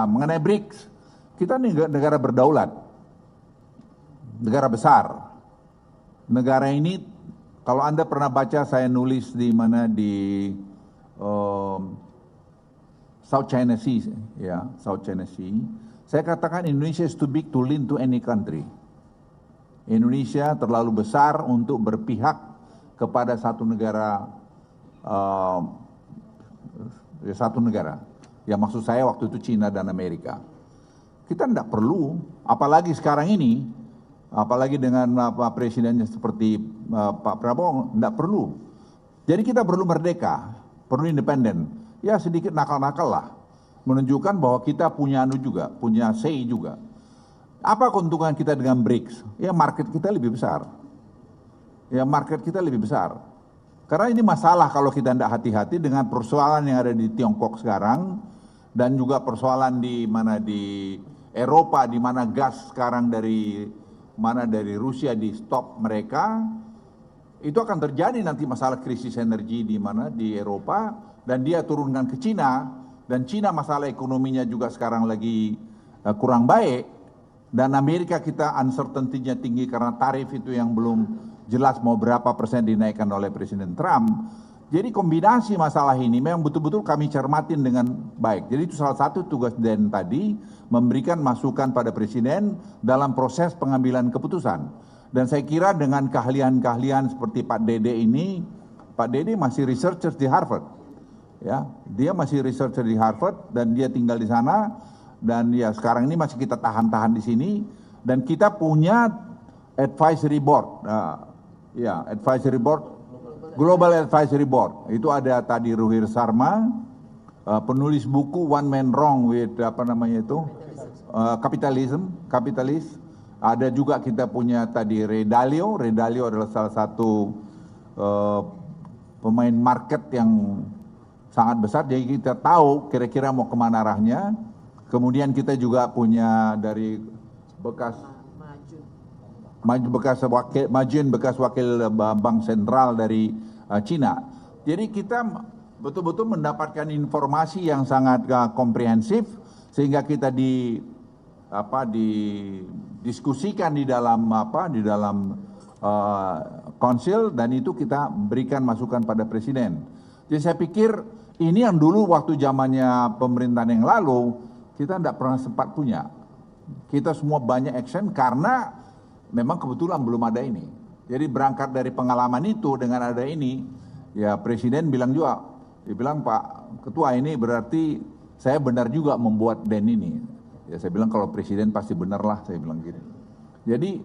mengenai BRICS, kita negara berdaulat, negara besar. Negara ini, kalau Anda pernah baca saya nulis di mana di South China Sea, ya, South China Sea. Saya katakan Indonesia is too big to lean to any country. Indonesia terlalu besar untuk berpihak kepada satu negara, Ya maksud saya waktu itu Cina dan Amerika. Kita tidak perlu, apalagi sekarang ini, apalagi dengan presidennya seperti Pak Prabowo, tidak perlu. Jadi kita perlu merdeka, perlu independen. Ya sedikit nakal-nakal lah, menunjukkan bahwa kita punya juga, punya say juga. Apa keuntungan kita dengan BRICS? Ya market kita lebih besar. Karena ini masalah kalau kita tidak hati-hati dengan persoalan yang ada di Tiongkok sekarang, dan juga persoalan di mana di Eropa, di mana gas sekarang dari Rusia di stop mereka, itu akan terjadi nanti masalah krisis energi di mana di Eropa, dan dia turunkan ke Cina, dan Cina masalah ekonominya juga sekarang lagi kurang baik, dan Amerika kita uncertainty-nya tinggi karena tarif itu yang belum jelas mau berapa persen dinaikkan oleh Presiden Trump. Jadi kombinasi masalah ini memang betul-betul kami cermatin dengan baik. Jadi itu salah satu tugas Den tadi, memberikan masukan pada Presiden dalam proses pengambilan keputusan. Dan saya kira dengan keahlian-keahlian seperti Pak Dede ini, Pak Dede masih researcher di Harvard. Ya, dia masih researcher di Harvard dan dia tinggal di sana, dan ya sekarang ini masih kita tahan-tahan di sini, dan kita punya advisory board. Advisory board, Global Advisory Board. Itu ada tadi Ruhir Sarma, penulis buku One Man Wrong with Kapitalis. Ada juga kita punya tadi Ray Dalio adalah salah satu pemain market yang sangat besar, jadi kita tahu kira-kira mau kemana arahnya. Kemudian kita juga punya dari Majun bekas wakil Bank Sentral dari Cina. Jadi kita betul-betul mendapatkan informasi yang sangat komprehensif, sehingga kita didiskusikan di dalam konsil, dan itu kita berikan masukan pada Presiden. Jadi saya pikir ini yang dulu waktu zamannya pemerintahan yang lalu kita tidak pernah sempat punya. Kita semua banyak action karena memang kebetulan belum ada ini. Jadi berangkat dari pengalaman itu dengan ada ini, ya Presiden bilang juga, dia bilang Pak Ketua ini berarti saya benar juga membuat Den ini. Ya saya bilang kalau Presiden pasti benar lah, saya bilang gitu. Jadi